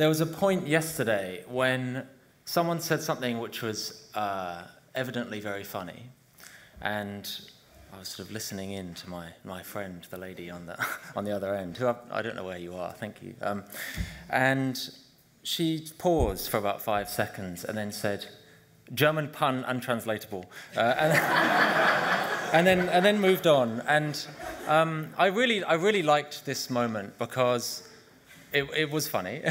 there was a point yesterday when someone said something which was evidently very funny, and I was sort of listening in to my friend, the lady on the other end, who I don't know where you are, thank you. And she paused for about 5 seconds and then said, "German pun untranslatable," and then moved on. And I really liked this moment because it was funny,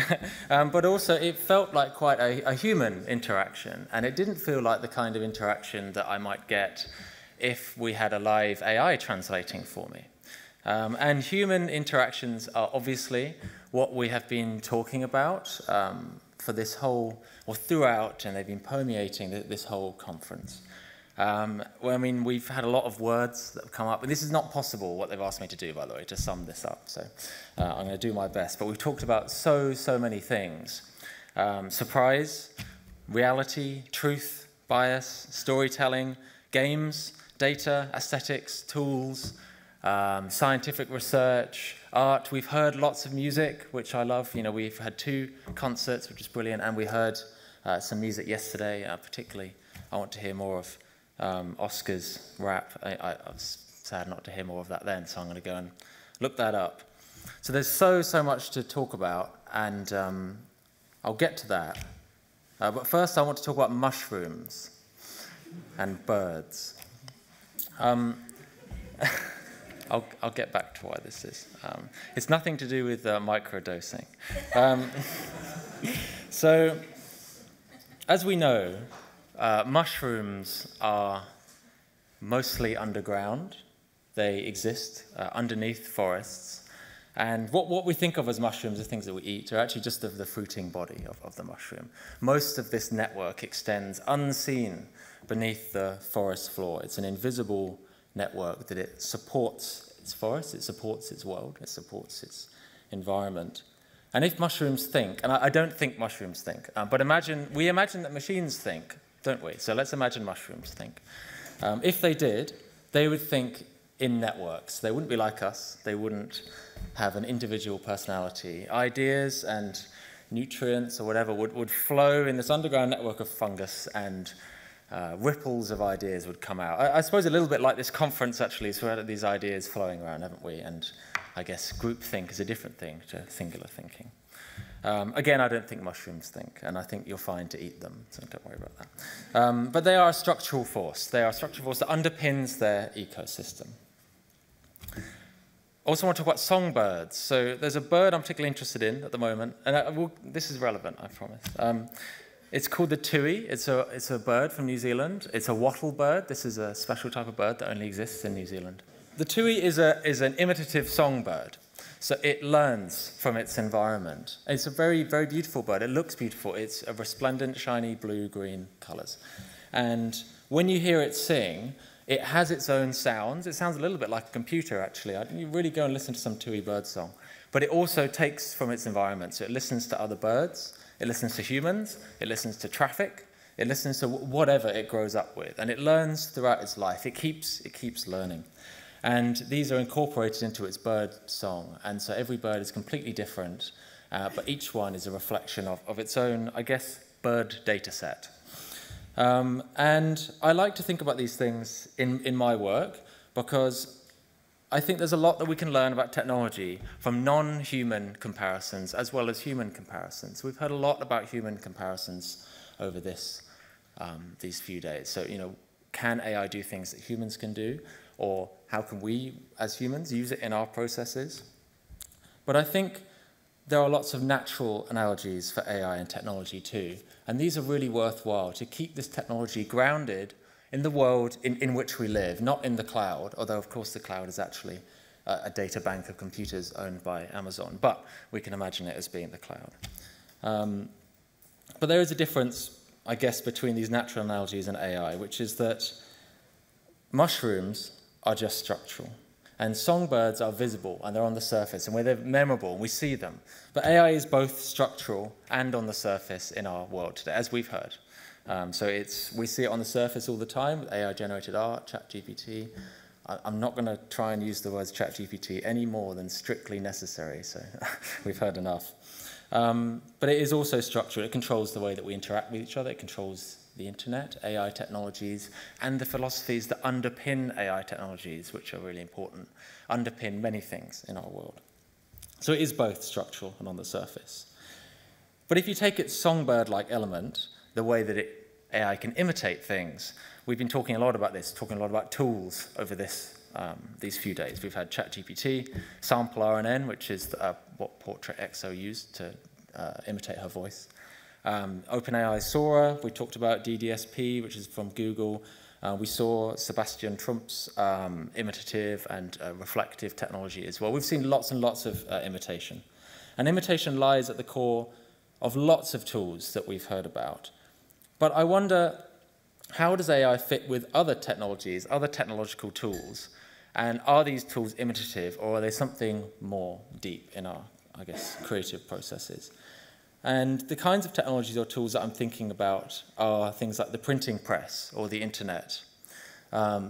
but also it felt like quite a human interaction, and it didn't feel like the kind of interaction that I might get if we had a live AI translating for me. And human interactions are obviously what we have been talking about for this whole, or throughout, and they've been permeating this whole conference. Well, I mean, we've had a lot of words that have come up, and this is not possible, what they've asked me to do, by the way, to sum this up, so I'm going to do my best. But we've talked about so many things. Surprise, reality, truth, bias, storytelling, games, data, aesthetics, tools, scientific research, art. We've heard lots of music, which I love. You know, we've had 2 concerts, which is brilliant, and we heard some music yesterday, particularly. I want to hear more of Oscar's rap. I was sad not to hear more of that then, so I'm going to go and look that up. So there's so much to talk about, and I'll get to that. But first I want to talk about mushrooms and birds. I'll get back to why this is. It's nothing to do with microdosing. So, as we know, mushrooms are mostly underground. They exist underneath forests. And what we think of as mushrooms, the things that we eat, are actually just the fruiting body of the mushroom. Most of this network extends unseen beneath the forest floor. It's an invisible network that it supports its forest, it supports its world, it supports its environment. And if mushrooms think, and I don't think mushrooms think, but we imagine that machines think, don't we? So let's imagine mushrooms think. If they did, they would think in networks. They wouldn't be like us. They wouldn't have an individual personality. Ideas and nutrients or whatever would flow in this underground network of fungus, and ripples of ideas would come out. I suppose a little bit like this conference, actually, so we had these ideas flowing around, haven't we? And I guess groupthink is a different thing to singular thinking. Again, I don't think mushrooms think, and I think you're fine to eat them, so don't worry about that. But they are a structural force. They are a structural force that underpins their ecosystem. Also want to talk about songbirds. So there's a bird I'm particularly interested in at the moment, and this is relevant, I promise. It's called the tui. It's a bird from New Zealand. It's a wattle bird. This is a special type of bird that only exists in New Zealand. The tui is an imitative songbird. So it learns from its environment. It's a very, very beautiful bird. It looks beautiful. It's a resplendent, shiny blue-green colors. And when you hear it sing, it has its own sounds. It sounds a little bit like a computer, actually. You really go and listen to some tui bird song. But it also takes from its environment. So it listens to other birds. It listens to humans, it listens to traffic, it listens to whatever it grows up with, and it learns throughout its life. It keeps learning. And these are incorporated into its bird song, and so every bird is completely different, but each one is a reflection of its own, I guess, bird data set. And I like to think about these things in my work, because I think there's a lot that we can learn about technology from non-human comparisons as well as human comparisons. We've heard a lot about human comparisons over these few days. So, you know, can AI do things that humans can do? Or how can we, as humans, use it in our processes? But I think there are lots of natural analogies for AI and technology too. And these are really worthwhile to keep this technology grounded in the world in which we live, not in the cloud, although of course the cloud is actually a data bank of computers owned by Amazon, but we can imagine it as being the cloud. But there is a difference, I guess, between these natural analogies and AI, which is that mushrooms are just structural, and songbirds are visible, and they're on the surface, and they're memorable, and we see them. But AI is both structural and on the surface in our world today, as we've heard. So we see it on the surface all the time, with AI-generated art, ChatGPT. I'm not going to try and use the words ChatGPT any more than strictly necessary, so we've heard enough. But it is also structural. It controls the way that we interact with each other. It controls the internet, AI technologies, and the philosophies that underpin AI technologies, which are really important, underpin many things in our world. So it is both structural and on the surface. But if you take its songbird-like element, the way that AI can imitate things, we've been talking a lot about this, talking a lot about tools over these few days. We've had ChatGPT, sample RNN, which is what Portrait XO used to imitate her voice. OpenAI Sora, we talked about DDSP, which is from Google. We saw Sebastian Trump's imitative and reflective technology as well. We've seen lots and lots of imitation. And imitation lies at the core of lots of tools that we've heard about. But I wonder, how does AI fit with other technologies, other technological tools? And are these tools imitative, or are they something more deep in our, I guess, creative processes? And the kinds of technologies or tools that I'm thinking about are things like the printing press or the internet.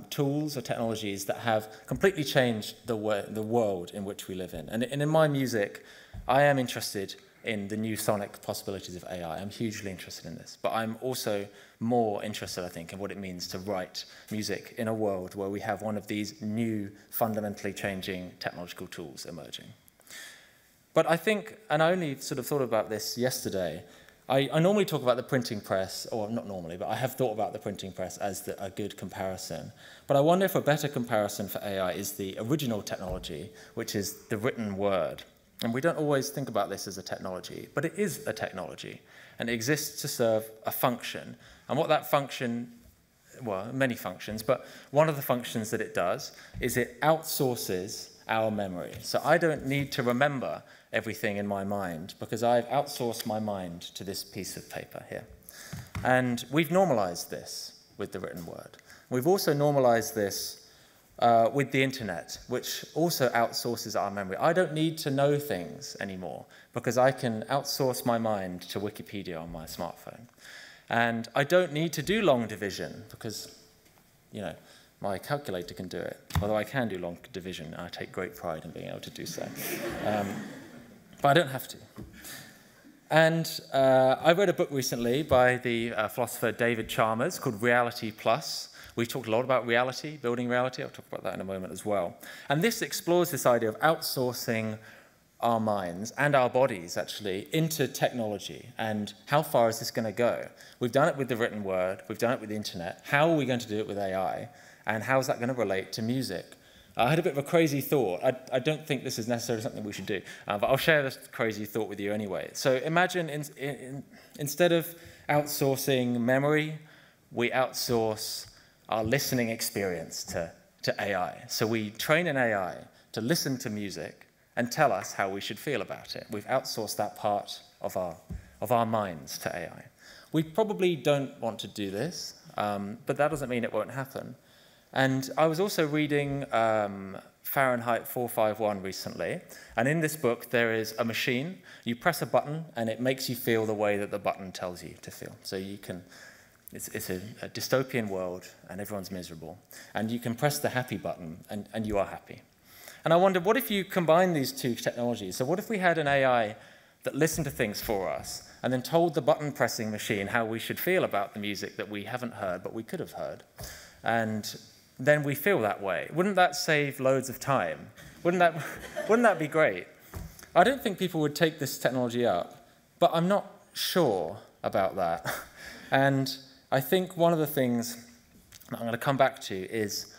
Tools or technologies that have completely changed the world in which we live in. And in my music, I am interested in the new sonic possibilities of AI. I'm hugely interested in this. But I'm also more interested, I think, in what it means to write music in a world where we have one of these new, fundamentally changing technological tools emerging. But I think, and I only sort of thought about this yesterday, I normally talk about the printing press, or not normally, but I have thought about the printing press as a good comparison. But I wonder if a better comparison for AI is the original technology, which is the written word. And we don't always think about this as a technology, but it is a technology, and it exists to serve a function. And what that function, well, many functions, but one of the functions that it does is it outsources our memory. So I don't need to remember everything in my mind because I've outsourced my mind to this piece of paper here. And we've normalized this with the written word. We've also normalized this with the internet, which also outsources our memory. I don't need to know things anymore because I can outsource my mind to Wikipedia on my smartphone. And I don't need to do long division because, you know, my calculator can do it. Although I can do long division, I take great pride in being able to do so. But I don't have to. And I read a book recently by the philosopher David Chalmers called Reality Plus. We talked a lot about reality, building reality. I'll talk about that in a moment as well. And this explores this idea of outsourcing our minds and our bodies, actually, into technology. And how far is this going to go? We've done it with the written word. We've done it with the internet. How are we going to do it with AI? And how is that going to relate to music? I had a bit of a crazy thought. I don't think this is necessarily something we should do, but I'll share this crazy thought with you anyway. So imagine instead of outsourcing memory, we outsource our listening experience to AI. So we train an AI to listen to music and tell us how we should feel about it. We've outsourced that part of our minds to AI. We probably don't want to do this, but that doesn't mean it won't happen. And I was also reading Fahrenheit 451 recently, and in this book there is a machine. You press a button, and it makes you feel the way that the button tells you to feel. So you can, it's a dystopian world, and everyone's miserable. And you can press the happy button, and you are happy. And I wondered, what if you combine these two technologies? So what if we had an AI that listened to things for us, and then told the button-pressing machine how we should feel about the music that we haven't heard, but we could have heard? And then we feel that way. Wouldn't that save loads of time? Wouldn't that be great? I don't think people would take this technology up, but I'm not sure about that. And I think one of the things that I'm going to come back to is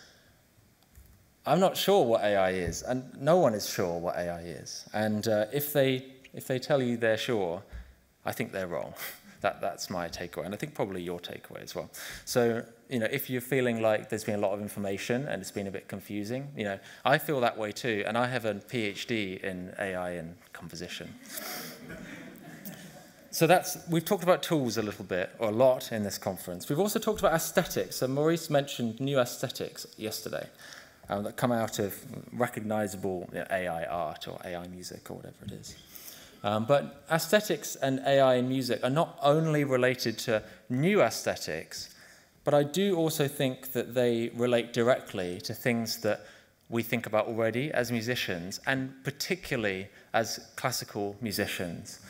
I'm not sure what AI is, and no one is sure what AI is. And if they tell you they're sure, I think they're wrong. That's my takeaway, and I think probably your takeaway as well. So, you know, if you're feeling like there's been a lot of information and it's been a bit confusing, you know, I feel that way too, and I have a PhD in AI and composition. So we've talked about tools a little bit, or a lot in this conference. We've also talked about aesthetics. So Maurice mentioned new aesthetics yesterday that come out of recognizable AI art or AI music or whatever it is. But aesthetics and AI in music are not only related to new aesthetics, but I do also think that they relate directly to things that we think about already as musicians, and particularly as classical musicians.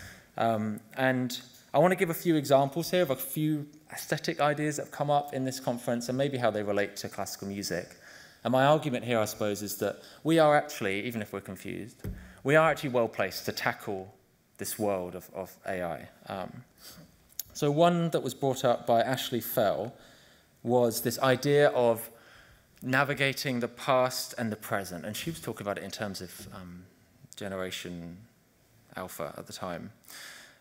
And I want to give a few examples here of a few aesthetic ideas that have come up in this conference and maybe how they relate to classical music. And my argument here, I suppose, is that we are actually, even if we're confused, we are actually well placed to tackle this world of AI. So one that was brought up by Ashley Fell was this idea of navigating the past and the present. And she was talking about it in terms of Generation Alpha at the time.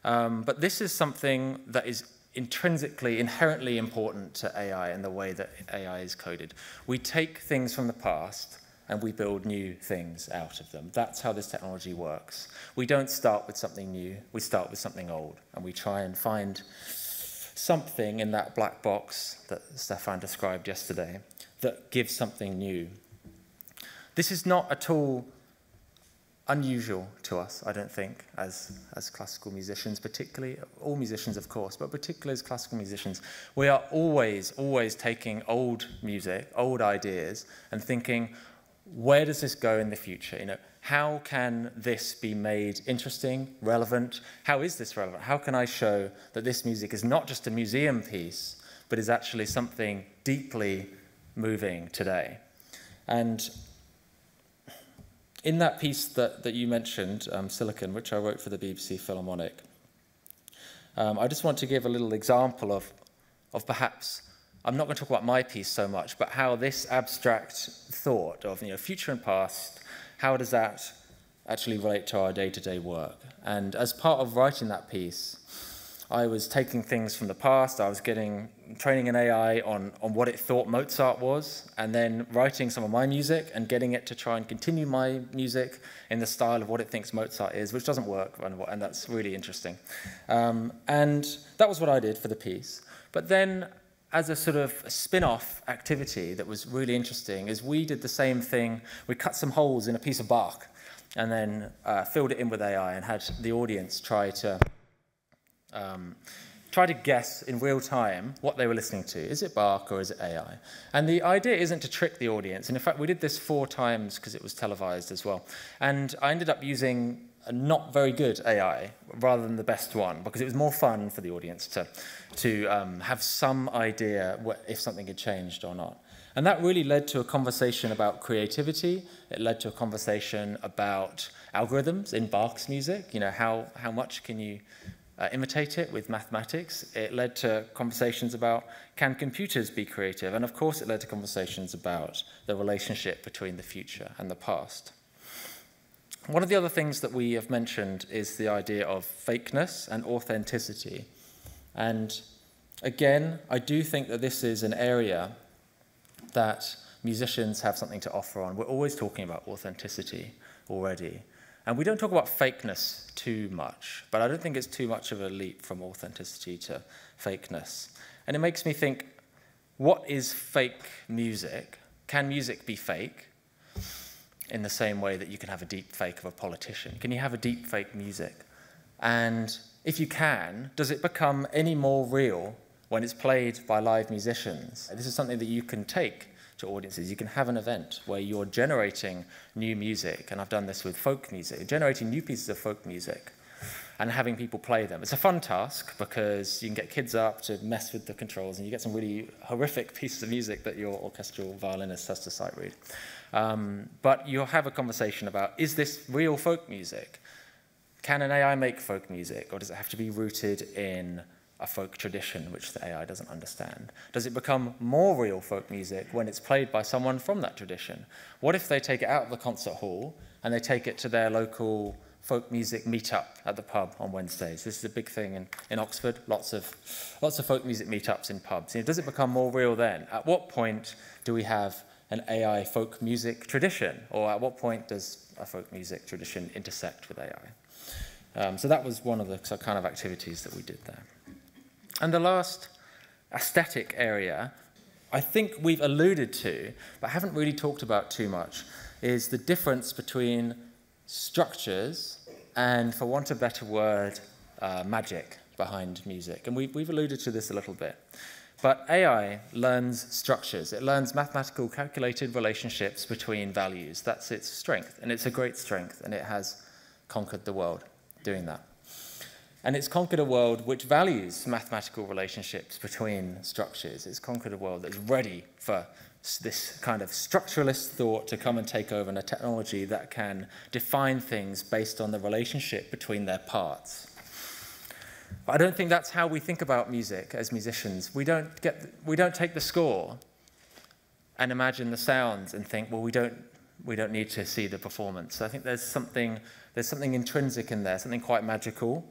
But this is something that is inherently important to AI and the way that AI is coded. We take things from the past and we build new things out of them. That's how this technology works. We don't start with something new, we start with something old, and we try and find something in that black box that Stefan described yesterday that gives something new. This is not at all unusual to us, I don't think, as classical musicians, particularly, all musicians of course, but particularly as classical musicians. We are always taking old music, old ideas, and thinking, where does this go in the future? You know, how can this be made interesting, relevant? How is this relevant? How can I show that this music is not just a museum piece, but is actually something deeply moving today? And in that piece that you mentioned, Silicon, which I wrote for the BBC Philharmonic, I just want to give a little example of perhaps, I'm not going to talk about my piece so much, but how this abstract thought of future and past, how does that actually relate to our day-to-day work? And as part of writing that piece, I was taking things from the past, I was training an AI on what it thought Mozart was, and then writing some of my music and getting it to try and continue my music in the style of what it thinks Mozart is, which doesn't work, and that's really interesting. And that was what I did for the piece. But then, as a sort of spin-off activity that was really interesting, is we did the same thing. We cut some holes in a piece of bark, and then filled it in with AI and had the audience try to guess in real time what they were listening to. Is it Bach or is it AI? And the idea isn't to trick the audience. And in fact, we did this 4 times because it was televised as well. And I ended up using a not very good AI rather than the best one because it was more fun for the audience to have some idea if something had changed or not. And that really led to a conversation about creativity. It led to a conversation about algorithms in Bach's music. You know, how much can you imitate it with mathematics? It led to conversations about, can computers be creative? And of course it led to conversations about the relationship between the future and the past. One of the other things that we have mentioned is the idea of fakeness and authenticity. And again, I do think that this is an area that musicians have something to offer on. We're always talking about authenticity already. And we don't talk about fakeness too much, but I don't think it's too much of a leap from authenticity to fakeness. And it makes me think, what is fake music? Can music be fake in the same way that you can have a deep fake of a politician? Can you have a deep fake music? And if you can, does it become any more real when it's played by live musicians? This is something that you can take to audiences. You can have an event where you're generating new music, and I've done this with folk music, generating new pieces of folk music and having people play them. It's a fun task because you can get kids up to mess with the controls and you get some really horrific pieces of music that your orchestral violinist has to sight read. But you'll have a conversation about, is this real folk music? Can an AI make folk music, or does it have to be rooted in a folk tradition which the AI doesn't understand? Does it become more real folk music when it's played by someone from that tradition? What if they take it out of the concert hall and they take it to their local folk music meetup at the pub on Wednesdays? This is a big thing in Oxford, lots of folk music meetups in pubs. Does it become more real then? At what point do we have an AI folk music tradition? Or at what point does a folk music tradition intersect with AI? So that was one of the kind of activities that we did there. And the last aesthetic area, I think we've alluded to, but haven't really talked about too much, is the difference between structures and, for want of a better word, magic behind music. And we've alluded to this a little bit. But AI learns structures. It learns mathematical calculated relationships between values. That's its strength, and it's a great strength, and it has conquered the world doing that. And it's conquered a world which values mathematical relationships between structures. It's conquered a world that's ready for this kind of structuralist thought to come and take over, and a technology that can define things based on the relationship between their parts. But I don't think that's how we think about music as musicians. We don't take the score and imagine the sounds and think, well, we don't need to see the performance. So I think there's something intrinsic in there, something quite magical,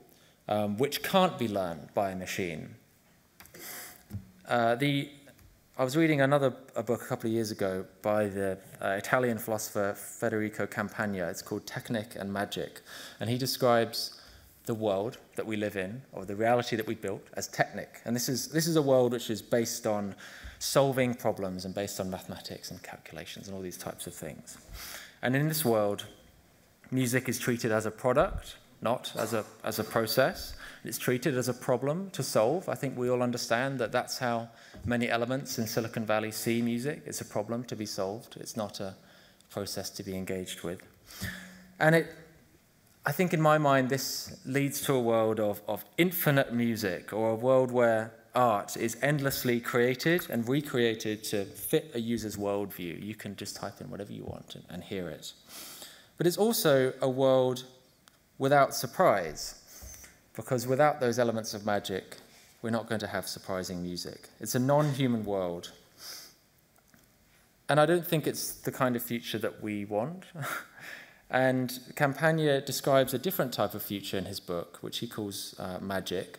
which can't be learned by a machine. I was reading a book a couple of years ago by the Italian philosopher Federico Campagna. It's called Technic and Magic, and he describes the world that we live in, or the reality that we built, as technic. And this is a world which is based on solving problems and based on mathematics and calculations and all these types of things. And in this world, music is treated as a product, not as a process. It's treated as a problem to solve. I think we all understand that that's how many elements in Silicon Valley see music. It's a problem to be solved. It's not a process to be engaged with. And I think in my mind, this leads to a world of infinite music, or a world where art is endlessly created and recreated to fit a user's worldview. You can just type in whatever you want and hear it. But it's also a world without surprise, because without those elements of magic, we're not going to have surprising music. It's a non-human world. And I don't think it's the kind of future that we want. And Campagna describes a different type of future in his book, which he calls magic,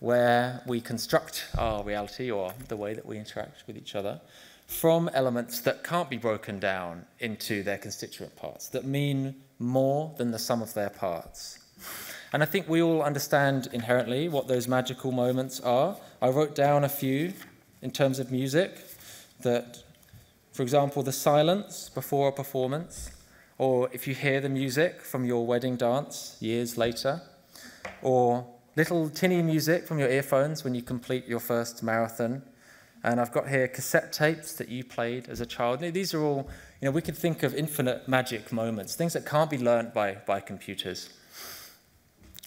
where we construct our reality, or the way that we interact with each other, from elements that can't be broken down into their constituent parts, that mean more than the sum of their parts. And I think we all understand inherently what those magical moments are. I wrote down a few in terms of music, that, for example, the silence before a performance, or if you hear the music from your wedding dance years later, or little tinny music from your earphones when you complete your first marathon. And I've got here cassette tapes that you played as a child. These are all, we could think of infinite magic moments, things that can't be learnt by computers.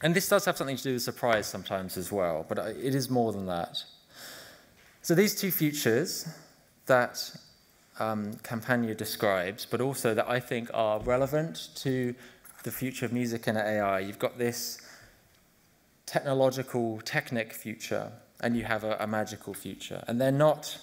And this does have something to do with surprise sometimes as well, but it is more than that. So these two futures that Campagna describes, but also that I think are relevant to the future of music and AI. You've got this technological, technic future, and you have a magical future. And they're not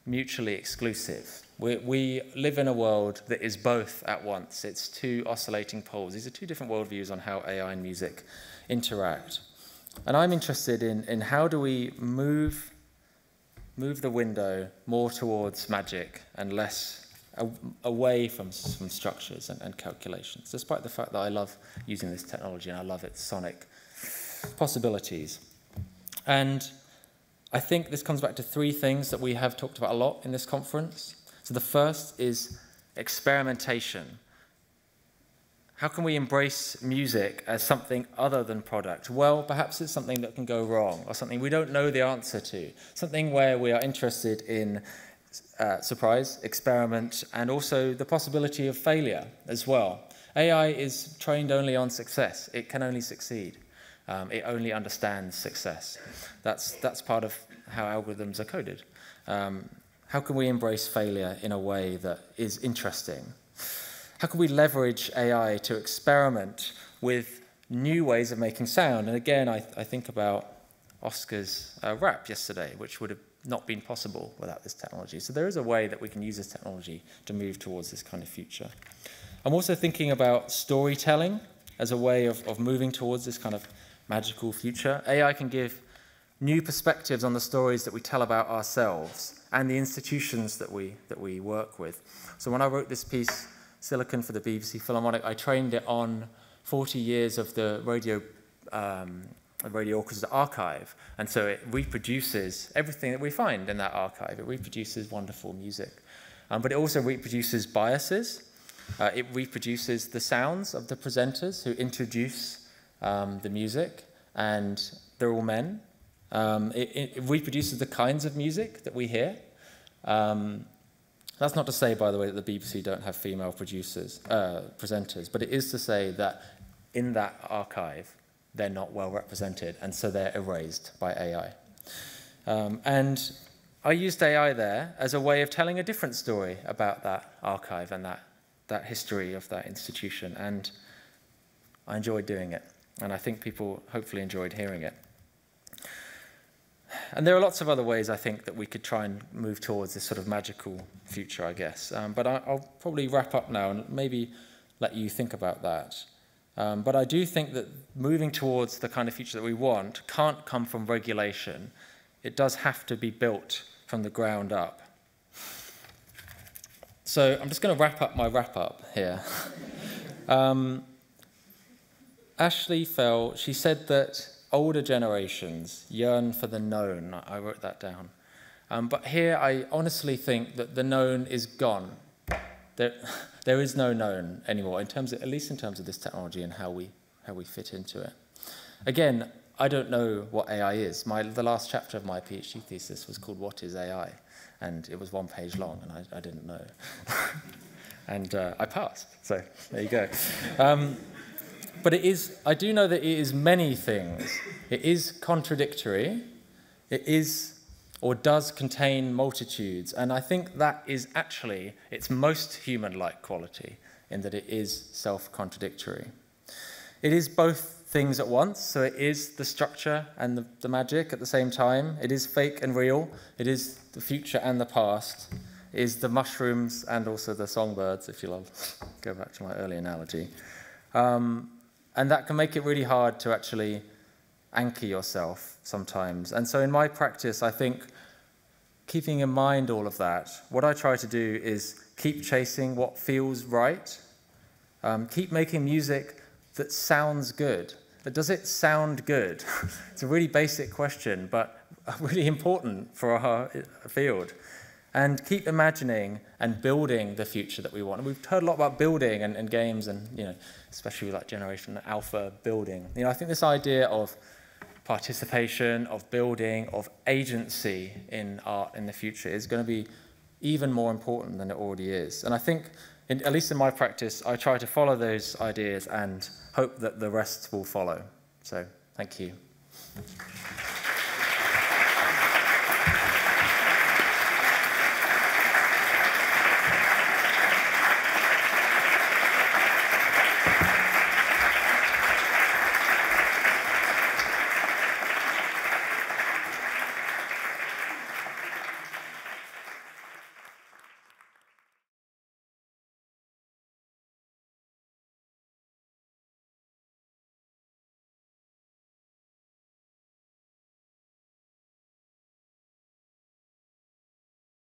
mutually exclusive. We live in a world that is both at once. It's two oscillating poles. These are two different worldviews on how AI and music interact. And I'm interested in how do we move the window more towards magic and less away from structures and calculations, despite the fact that I love using this technology and I love its sonic possibilities. And I think this comes back to three things that we have talked about a lot in this conference. So the first is experimentation. How can we embrace music as something other than product? Well, perhaps it's something that can go wrong, or something we don't know the answer to, something where we are interested in surprise, experiment, and also the possibility of failure as well. AI is trained only on success. It can only succeed. It only understands success. That's part of how algorithms are coded. How can we embrace failure in a way that is interesting? How can we leverage AI to experiment with new ways of making sound? And again, I think about Oscar's rap yesterday, which would have not been possible without this technology. So there is a way that we can use this technology to move towards this kind of future. I'm also thinking about storytelling as a way of moving towards this kind of magical future. AI can give new perspectives on the stories that we tell about ourselves and the institutions that we work with. So when I wrote this piece, Silicon for the BBC Philharmonic, I trained it on 40 years of the radio orchestra archive, and so it reproduces everything that we find in that archive. It reproduces wonderful music, but it also reproduces biases. It reproduces the sounds of the presenters who introduce the music, and they're all men. It reproduces the kinds of music that we hear. That's not to say, by the way, that the BBC don't have female presenters, but it is to say that in that archive, they're not well represented, and so they're erased by AI. And I used AI there as a way of telling a different story about that archive and that history of that institution, and I enjoyed doing it, and I think people hopefully enjoyed hearing it. And there are lots of other ways, I think, that we could try and move towards this sort of magical future, I guess. But I'll probably wrap up now and maybe let you think about that. But I do think that moving towards the kind of future that we want can't come from regulation. It does have to be built from the ground up. So I'm just going to wrap up my wrap-up here. Ashley Fell, she said that older generations yearn for the known. I wrote that down. But here I honestly think that the known is gone. There is no known anymore, in terms of, at least in terms of this technology and how we fit into it. Again, I don't know what AI is. The last chapter of my PhD thesis was called "What is AI?" and it was 1 page long, and I didn't know. And I passed, so there you go. But I do know that it is many things. It is contradictory. It is, or does contain multitudes. And I think that is actually its most human-like quality, in that it is self-contradictory. It is both things at once, so it is the structure and the magic at the same time. It is fake and real. It is the future and the past. It is the mushrooms and also the songbirds, if you'll go back to my early analogy. And that can make it really hard to actually anchor yourself sometimes. And so in my practice, I think keeping in mind all of that, what I try to do is keep chasing what feels right, keep making music that sounds good. But does it sound good? It's a really basic question, but really important for our field. And keep imagining and building the future that we want. And we've heard a lot about building and games and, especially like Generation Alpha building. I think this idea of participation, of building, of agency in art in the future is going to be even more important than it already is. And I think, at least in my practice, I try to follow those ideas and hope that the rest will follow. So, thank you.